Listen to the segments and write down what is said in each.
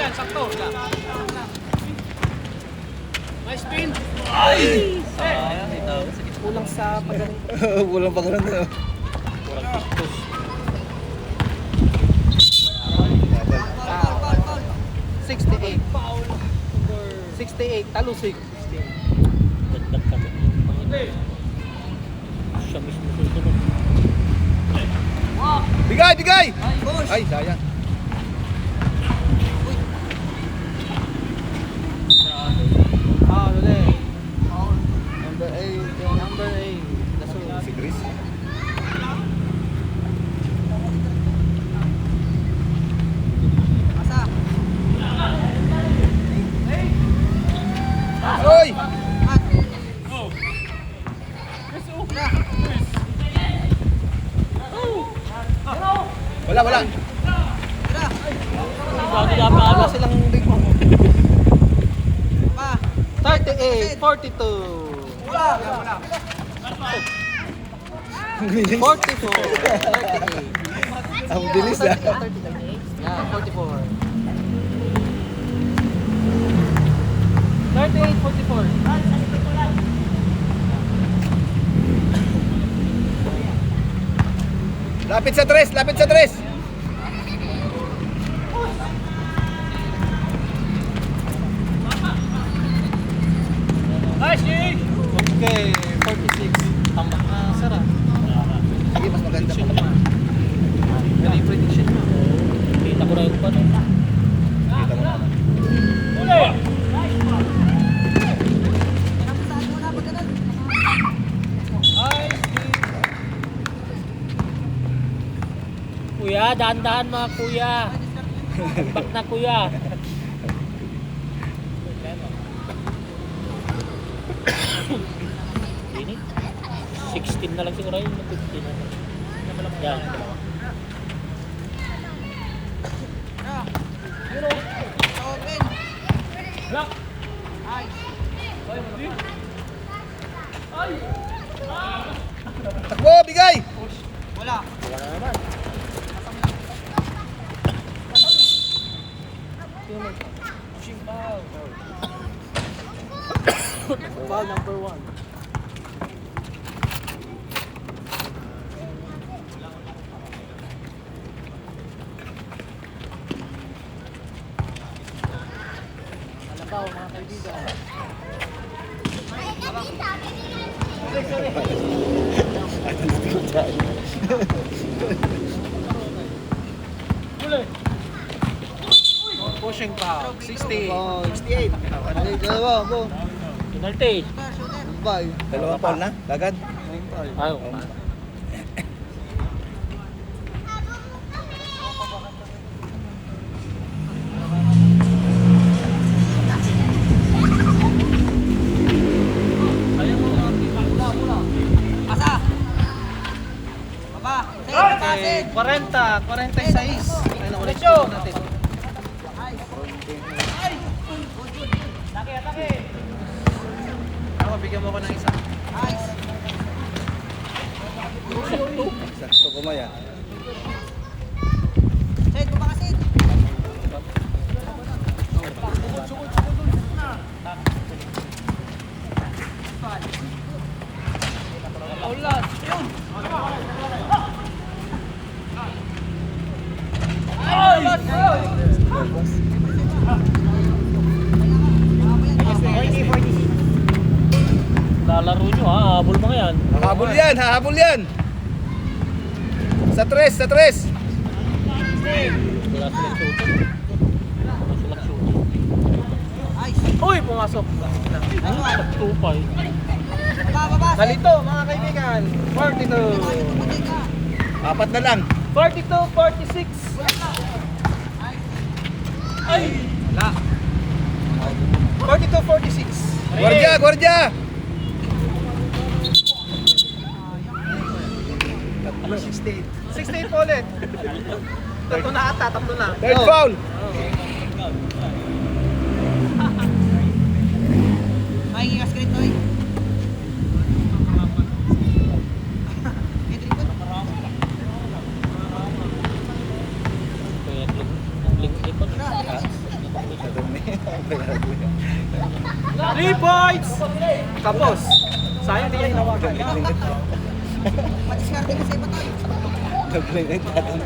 yan, sakto. Nice spin. Ay! Sayang, ito. Kulang sa pagaling. Kulang pa ganun na. Kurang pistos. 68. 68, talusig. Dagdag kami. Siya mismo susunod. Bigay, bigay! Ay, sayang. Ulit. Number 8. Number 8. Si Chris. Oy! Wala, wala. Wala silang big mo. 38, 42. Ang bilis. 44, 38. Ang bilis ah. Yeah, 44. 38, 44. Lapit sa tres, lapit sa tres. Okay, 46. Tambak na sara. Sige, mas maganda pa. Ano yung prediction mo? Kita ko na yung pa. Kita mo naman. Kuya, dahan-dahan mga kuya. Bak na kuya. Ini 16 na lang siguro yun. 15 na lang. Yan. Takbo, bigay! Wala. Wala na naman. Foul number 1. Alabaw mga kaibigan. Pushing foul, 60. Oh, 68. Ay, dalawa po. Penalty. Bye. Dalawang foul na, kagad. Ayaw. Okay, 40, 46. Ay, ulit natin. Ako, bigyan mo ko ng isa. Sakto kumaya. Lalaro nyo ha, habol mga yan. Hahabol yan, hahabol yan. Sa tres, sa tres. Wala silang shooter. Wala silang shooter. Uy, pumasok. Tupay. Nalito, mga kaibigan. 42. Apat na lang. 42, 46. Ay! Wala. 42, 46. Guardia, guardia. Ano, 68. 68 po ulit. Tatlo na ata, tatlo na. Third foul. Mahingi ka script, oy. Kaya link ikot. 3 points! Tapos. Sayang di yan inawagan. Madiskarte ka sa iba to. Nag-grenade natin.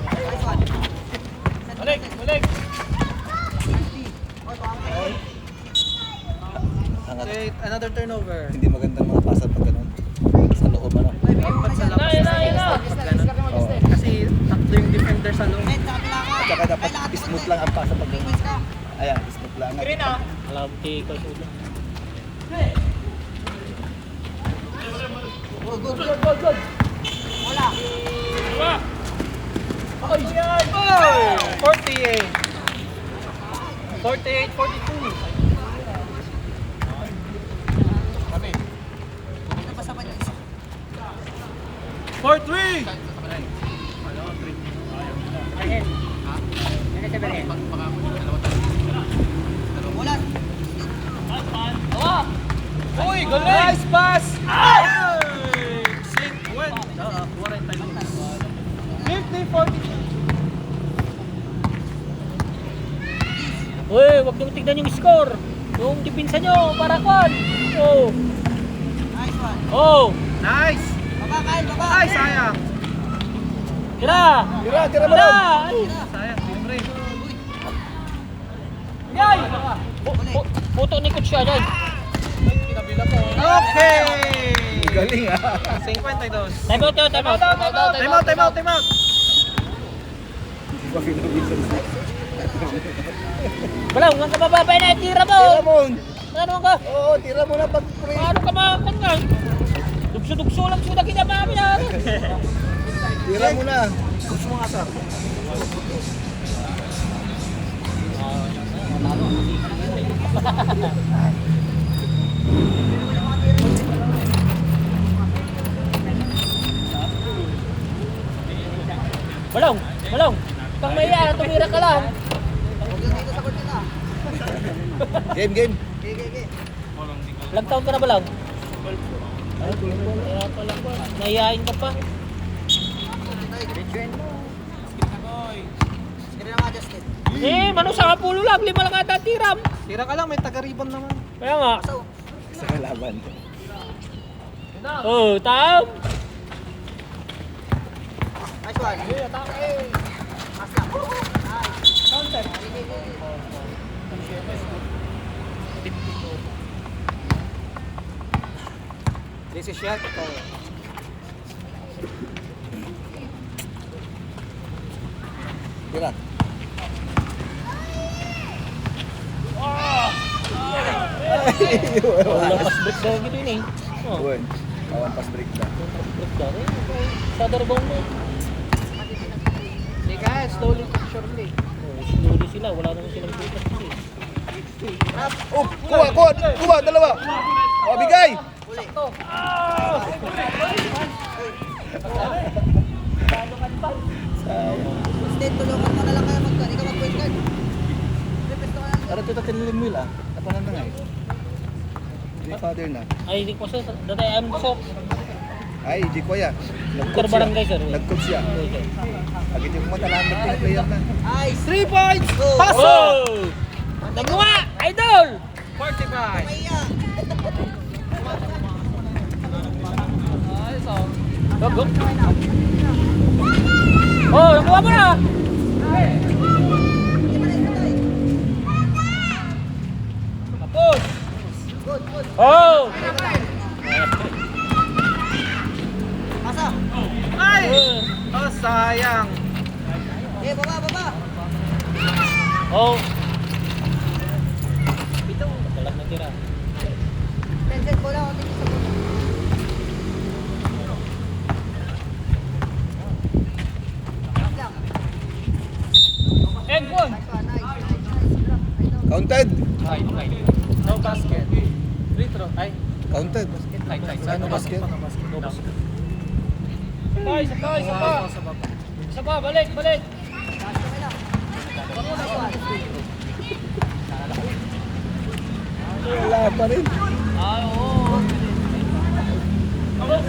Nice one. Balik! Balik! Okay, another turnover. Hindi magandang mga pasa pag ganun. Sa loob ano. Pag sa labas na ganun. Kasi tatlo yung defender sa loob. Men, sa kabila ka. Tsaka dapat smooth lang ang pasa pag ganun. Defense ka. Ayan, smooth lang. Green ah! Alam ko sulo. Good. Wala. Oy! 48! 48, 42. Ano pa sa banyo isa? 4-3! Wala. Uy, galing! Nice pass! Ay! 50-42. Uy, wag niyong tignan yung score. Yung dipinsa nyo, para kwan. Oh. Nice one. Oh. Nice! Baba, Kyle, baba. Ay, sayang! Tira. Tira mo Tira. lang. Ay. Sayang, libre. Yay. Puto ni Coach siya dyan. Okay! Galing ah. 52. Time out yun, time out. Time out! Hindi ba pinawisan sa... Wala, huwag ka mababay na, tira mo. Tira mo. Ano ka? Oo, tira mo na pag pre. Ano ka makakon nga? Dugso-dugso lang suda kita mami na. Tira mo na. Gusto mo nga, sir? Balong. Pang maya, tumira ka lang. Huwag yung dito sa court nila. Game. Okay. Ilang taon ka na balong? Ay, kaya pala ba? Nahihain ka pa. Sige na nga, Justin. Eh, mano sa kapulo lang, 5 lang ata tiram. Tira ka lang, may taga-ribbon naman. Kaya nga. So, Sa kalaban. Oh, tam. nice one. Pass lang. Nice. Counter. This is shot. Tira. Wala pas break daw gitu ini. Oh, Uy, awan pas break na. break daw. Sadar bang mo? Sige ka, slowly but surely. Oh, slowly sila, wala naman silang bukas kasi. Oh, kuha, dalawa. Oh, bigay. Uli. Justin, tulungan mo na lang kayo mag-gun. Ikaw mag-point guard. Repeat ko lang. Para ito tinilimil ah. Tapanan na nga eh. Hindi father na. Ay, hindi ko sa dati am so. Ay, di ko ya. Barangay, sir. Nag-coach siya. Okay. Agad yung matalamat yung player na. Nice. 3 points! Go. Paso! Oh! Nagawa! Idol! 45. Maya. Go, go. Oh, nagawa mo na! Tapos! Good. Oh! Pasa. Ay! Oh, sayang. Eh, baba. Oh! Ito, kalat na tira. 10 set ko lang. Ako tingin sa court. Pass lang. Egg one! Nice one. Nice. Counted. No basket. Free throw. Ay. Counted. Saan ang basket? Sabay, Isa pa, balik! Pass kami lang. Nice one. Wala pa rin. Ay, oo. Okay.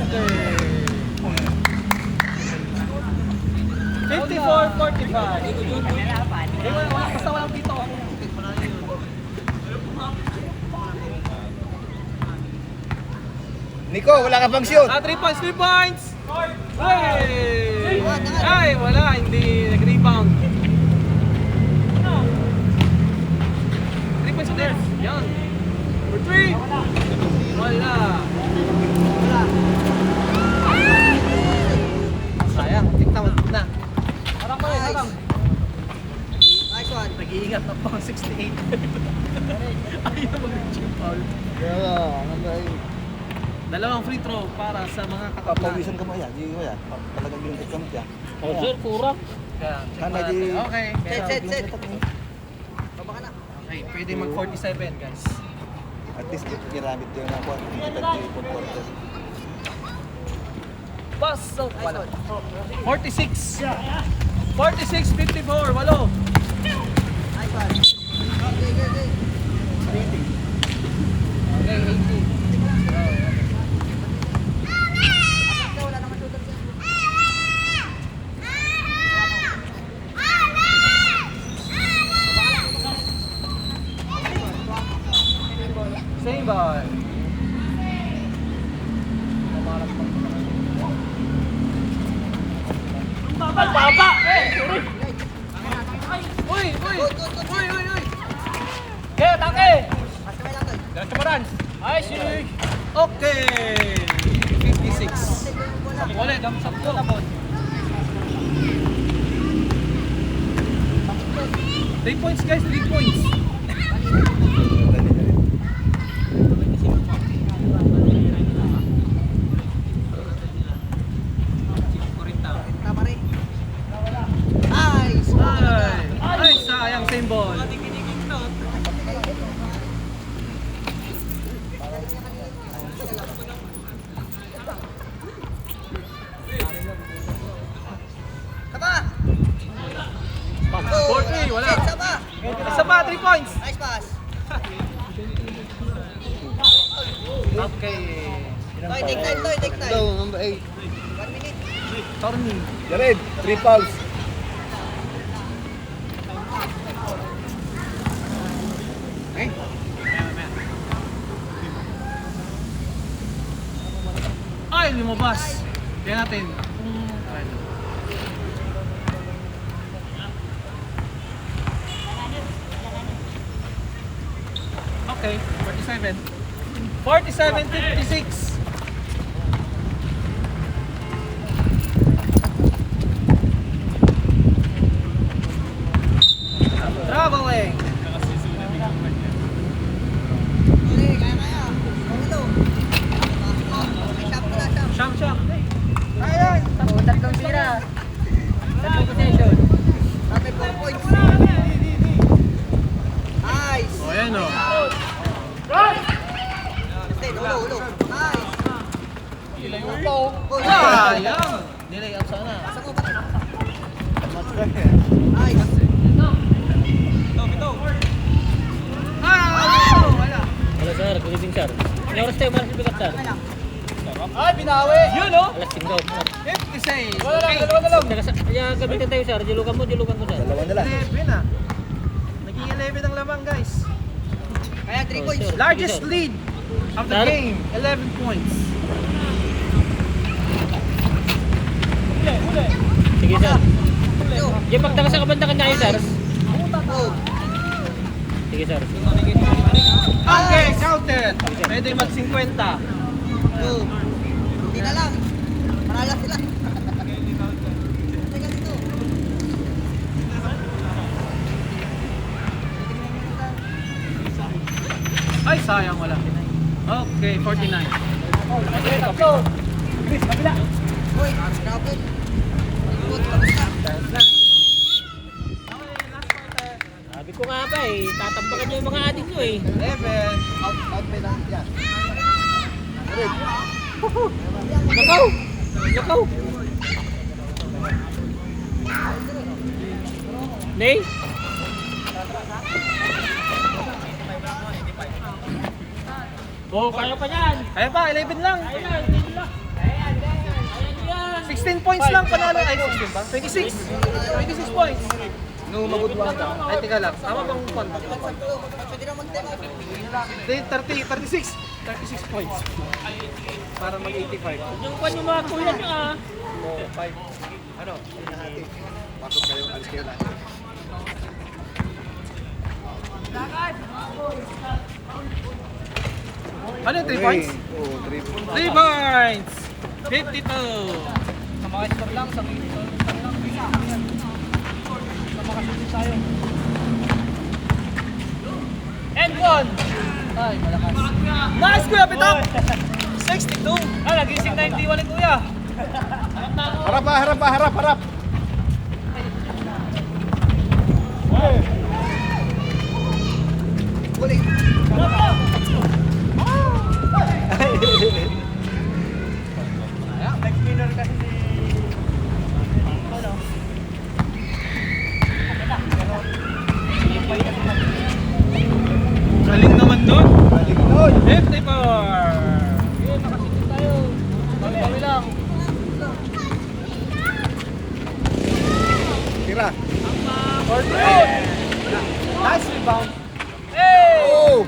54-45. 45. Eh, basta walang dito. Nico, wala ka bang shoot? 3 points, 3 points! Hey! Ay, wala, hindi nag-rebound. 3 points ulit. Yan. For 3. Wala. Sayang, tikta mo na. Harang pa rin, harang. Nice one. Nag-iingat na pang 68. Ayaw mag-chip foul. Dalawang free throw para sa mga katatla. Papawisan ka mo yan, di ko yan. Talagang binuntit ka mo yan. Oh, sir, kurang. Kaya, check Sana natin. di- Okay. Set. Baba ka na. Okay, pwede mag-47 guys. At least ginamit ko yung ako. Hindi ka di-comporter. Pass! So, wala. 46. 46-54. Walo. Nice one. Okay. Okay, 80. Wala naman shooter dyan. Same ball. Uy! Uy! Kaya, take! Mas kamay lang doon. Diretso mo ran. Ay, okay! 56. Ulit, ang sakto na po. 3 points guys, 3 points. Tama rin. Nice. Ay, sayang, same ball. Tama. 40, wala. Set, sama. Isa pa, 3 points. Nice pass. Okay. Toy, take time. Hello, number 8. 1 minute. Torni. Jared, 3 fouls. Okay. Ay, lumabas. Kaya natin. Okay, 47. 47-56. Traveling. Okay, kaya. Ulo. Shop ko na, shop. Sham, sham. Ayan. Tatlong tira. Tatlong possession. Natin 4 points. Nice. O, yan o. Stay, ulo. Nice. Sayang. Delay up sana. Asa mo ba? Nice. Ah! Wala. Wala, sir. Good sir. May oras tayo, malas bigat, sir. Ay, binawi. Yun o. Alas 5. 56. Wala lang, dalawa na lang. Kaya gamitin tayo, sir. Dilugan mo, sir. Dalawa na lang. 11 ah. Naging 11 ang lamang guys. Kaya 3 Oh, points. sure. Largest lead of the Sir? game. 11 points. Sige, sir. Yo. Yung pagtaka sa kabandakan niya, sir. Go. Sige, sir. Okay, counted. Pwede mag-50. Go. Hindi na lang. Panala sila. Teka dito. Ay, sayang wala. Okay, 49. Uy, grabe. Ikot, tapos na. Sabi ko nga ba eh, tatambakan niyo yung mga adik nyo eh. 11. Out pa lang yan. Nakaw! Nakaw! Nay? Oh, kaya pa yan! Kaya pa, 11 lang. Ayan, yan! Ayan yan! 16. 16 points lang panalo. Ay, 16 ba? 26. 26 points. No, magudwa ka. Ay, teka lang. Tama bang point? Pwede na mag-demo. 36 points. Para mag-85. Yung kwan yung mga kuya nyo ah. Ano? Pasok kayo, alis kayo na. Ano yung 3 points? Oo, 3 points. 3 points! 52! Sa mga score lang, sa mga score lang. Sa mga shooting tayo. And one! Ay, malakas. Nice, Kuya Pitok! 62! Ah, nagising 91 ni kuya. Harap pa, harap pa, harap, harap. Huli. Nag-winner kasi si... Ano? Galing naman doon! Balik doon. 54! Yun, nakasitin tayo. Bawi-bawi lang. Tira. Nice rebound! Hey! Oh!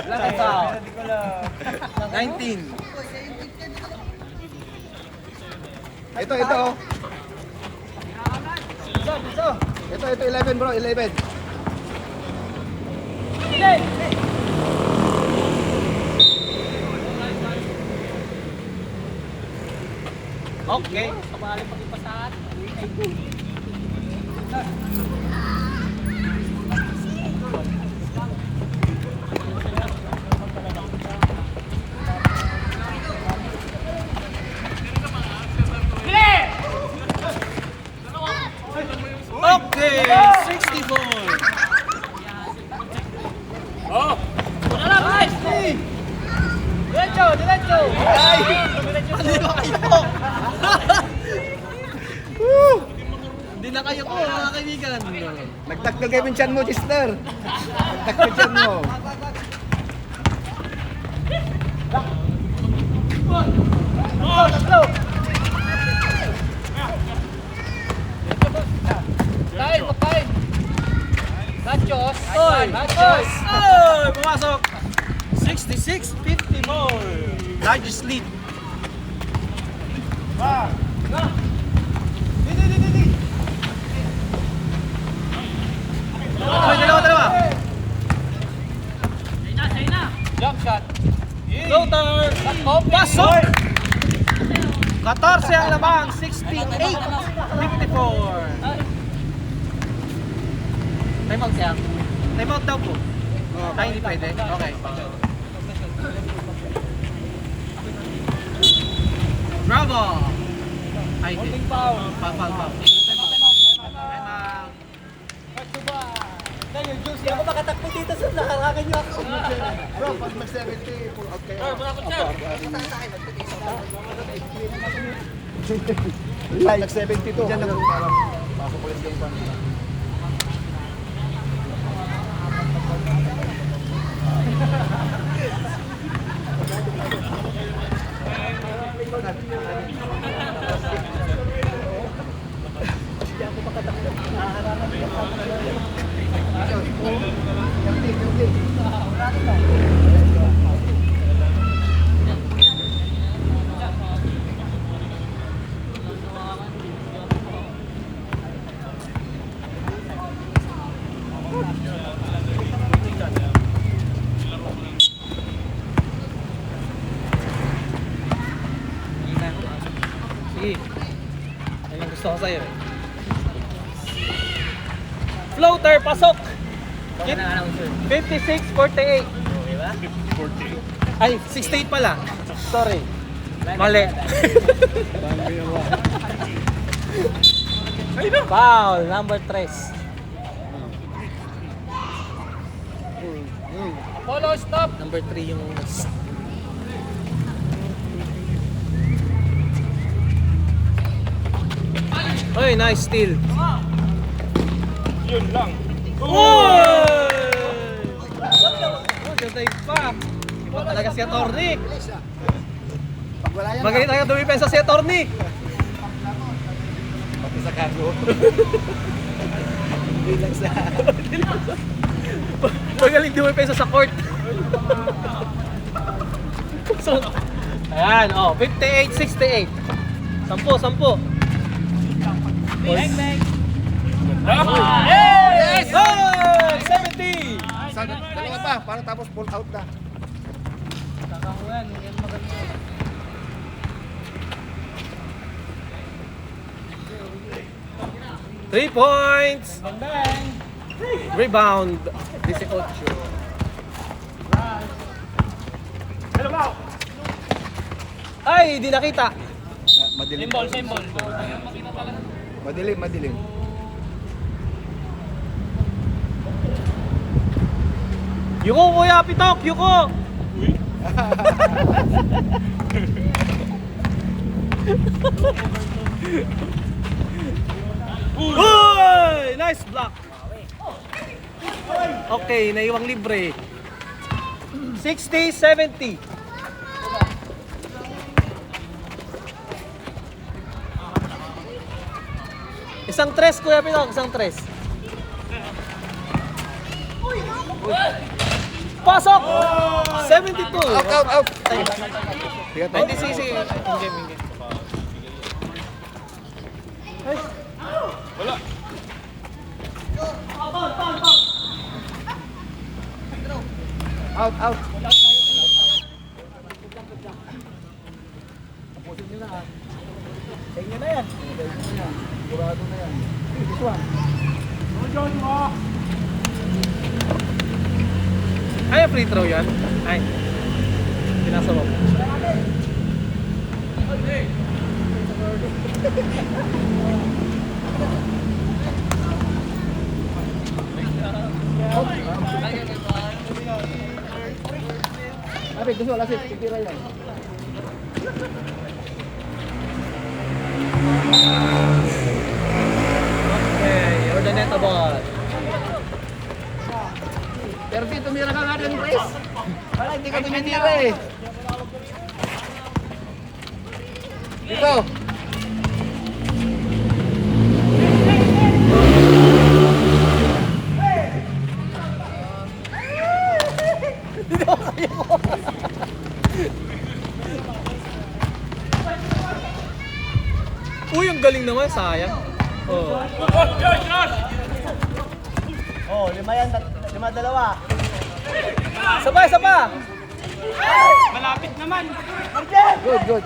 Lang foul. 19. Ito, ito. Oh. Ito, 11 bro, 11. Okay. Kabali pag-ipasahan. Okay! 64! Oh! Wala lang, guys! Diretso, diretso! Ay! Hindi na kayo! Hindi na kayo po, mga kaibigan. Nagtakgal kayo yung tiyan mo, Chester. Nagtakgal tiyan mo. Kain, makain! Nachos! Oy! Nachos! Oy! Pumasok! 66, 50 more! Largest lead. Oy, dalawa! Jump shot! Floater! Pasok! 14 ang labang, 68, 54. Time out siya. Time out daw po. Tayo hindi pwede. Okay. Bravo! Ay, hindi. Foul! Foul. Time out. Hindi ako makatakbo dito sa nakarangan niyo ako. Bro, pag mag-70, pull out kayo. Punta sa akin, magpitiso. Like, nag-72. Diyan ako parang pasok ulit yung pan. Sige. Yan ang gusto ko sa'yo. Floater, pasok! 56-48. Ay, 68 pala. Sorry. Mali. Foul! Number 3. Apollo, stop! Number 3 yung... Oy, nice steal. Yun lang. Oy! Oh, ganda pa. Iba talaga si Atornik. Pag wala yan, Magaling tayo dumipensa si attorney. pati sa kago. Hindi lang sa... Magaling dumipensa sa court. So, ayan, 58-68. 10. Yes! Oh! 70! Dalawa pa, para tapos pull out na. Three points! Rebound, 18. Ay, di nakita. Madilim. Madilim. Yuko, kuya, pitok, yuko! Uy! Nice block! Okay, naiwang libre. 60-70. Isang tres, kuya Pinok, isang tres. Pasok! 72. Out. Tiga to. Ay, hindi, sisi. Game. Out. Sigurado na yan. This one. Ay, free throw yan. Ay. Pinasa mo. Abi, gusto wala sit. Titira yan. Okay, you're the net ball. Pero di tumira ka nga rin, Chris. Wala, hindi ka tumitira eh. Dito. Uy, ang galing naman, sayang. Oh. Oh, 5 yan, 5-2. Sabay. Good.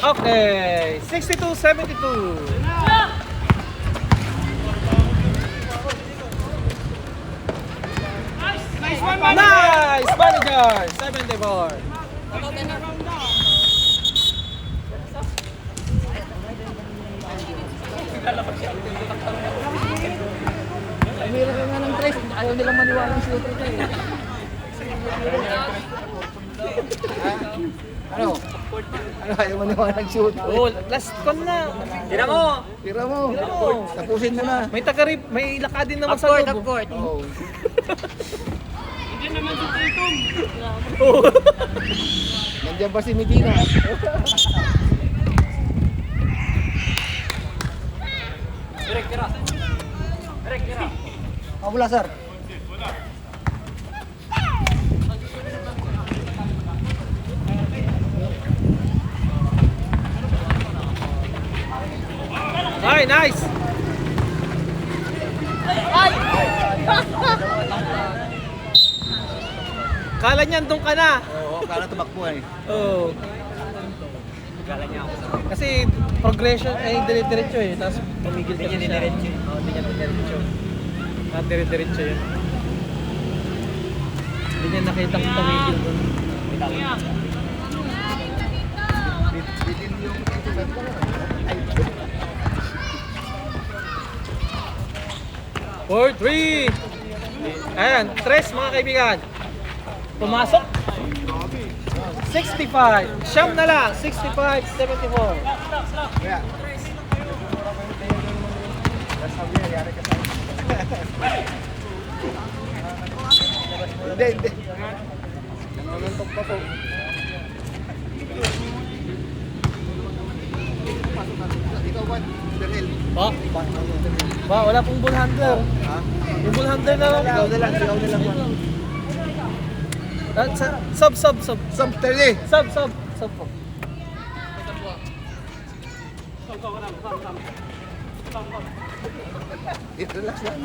Okay, 62-72. Nice, manager. 74. Tumira ka nga ng Chris. Ayaw nilang maniwala ng shooter ka eh. Ano? Ayaw maniwala ng shooter. Oh, last con na. Tira mo. Tira mo. Tapusin mo na. May may lakadin naman sa loob. Oh. Oh. Nandiyan ba si Medina? Wala sir. Ay, nice. Kala niyan doon ka na. Oo, kala tumakbo eh. Oo. Kasi progression ay dire-diretso eh. Tapos pumigil ka na siya. Oo, hindi niya dire-diretso. Dire-diretso yun. Hindi niya nakita kung tumigil doon. Four, three. Ayan, tres mga kaibigan. Pumasok. 65. Siyam na lang. 65, 74. Yeah. Hindi, Hindi, hindi. Nanuntok pa po. Ikaw ba? Daniel. Ba, wala pong ball handler. Ha? Yung ball handler na lang. Ikaw na lang, ikaw na lang. Sub. Sam, Terry. Sub po. Relax lang.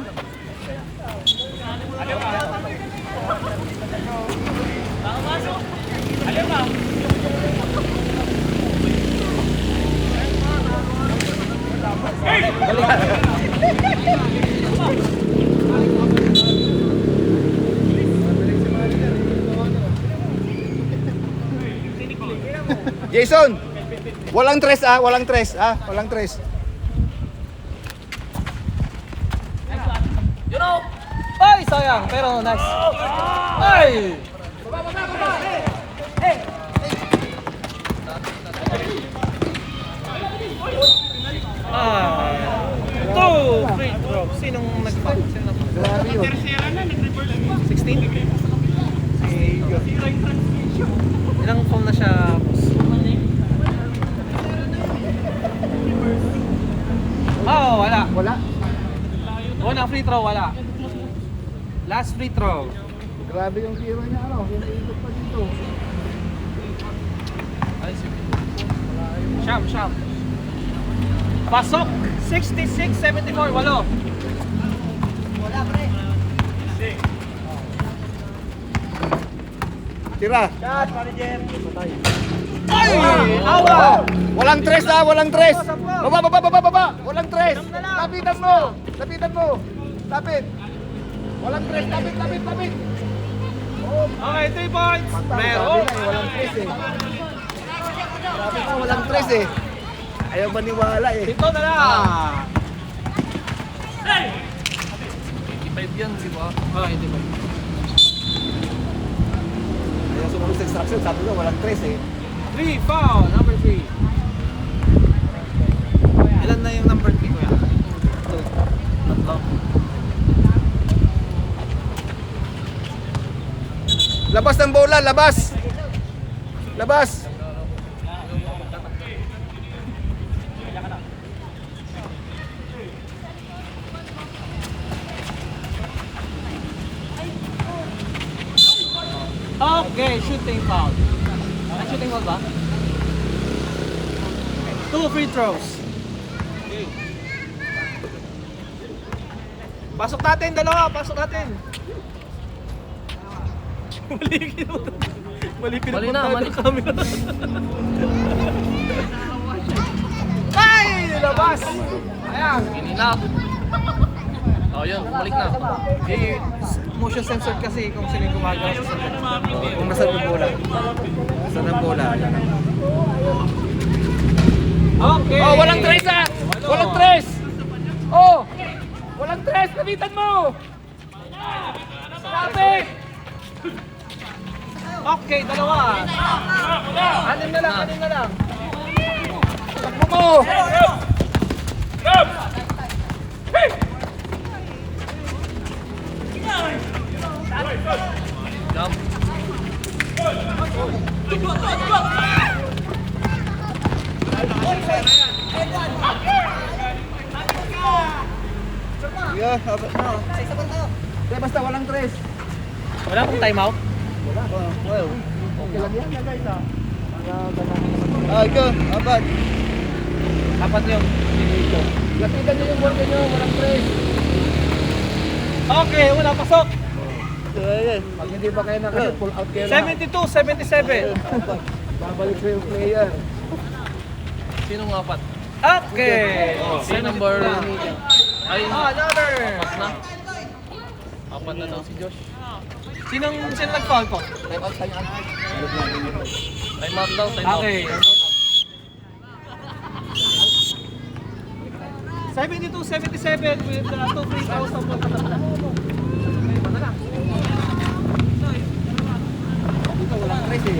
Jason, walang tres ah, walang tres ah, walang tres. Ay, sayang. Pero nice. Ay! Two free throw. Sinong nag-foul? Sino nag-foul? Grabe yun. 16? Ilang foul na siya, boss? Oh, wala. Wala. Unang free throw, wala. Last free throw. Grabe yung tiro niya, ano, yung ikot pa dito. Siyam. Pasok! 66-74, walo. Wala, pre. Tira. Ay! Awa! Walang tres ah, walang tres. Baba. Walang tres. Lapitan mo. Lapit. Walang tres, lapit. Okay, 3 points. Meron. Walang tres eh. Grabe ka, walang tres eh. Ayaw maniwala eh. Dito na lang. 85 yan, di ba? Ah, 85. Ayaw sumunod sa instruction, sabi ko walang tres eh. 3 foul, number 3. Ilan na yung number 3 ko yan? 2. Tatlo. Labas ng bola, labas. Okay, shooting foul. Shooting foul ba? 2 free throws. Pasok natin, dalawa. Pasok natin. Mali pinupunta ng camera. Ay! Nilabas! Ayan. Gininaw. Oh, yun, bumalik na. Eh, motion sensor kasi kung sino yung gumagawa sa sensor. Kung nasaan yung bola. Nasaan ang bola? Okay. Oh, walang tres ah! Walang tres! Oh! Walang tres! Lapitan mo! Lapit! Okay, dalawa. Anim na lang. Takbo mo! Jump. Yeah, habang na. Kaya basta walang tres. Wala akong timeout. Wala. Well, okay lang yan guys ah. Ikaw, abad. Apat yung dito. Lapitan nyo yung bola nyo, walang tres. Okay, wala pasok. Pag hindi pa kayo nakasot, pull out kayo na. 72-77. Babalik sa yung player. Sinong apat? Okay. Si number... Ay, Another. na. Apat na daw si Josh. Sino nag-foul ko? Time out. Time out daw, time out. Okay. 72-77 with 2 free throws of Walang tres eh.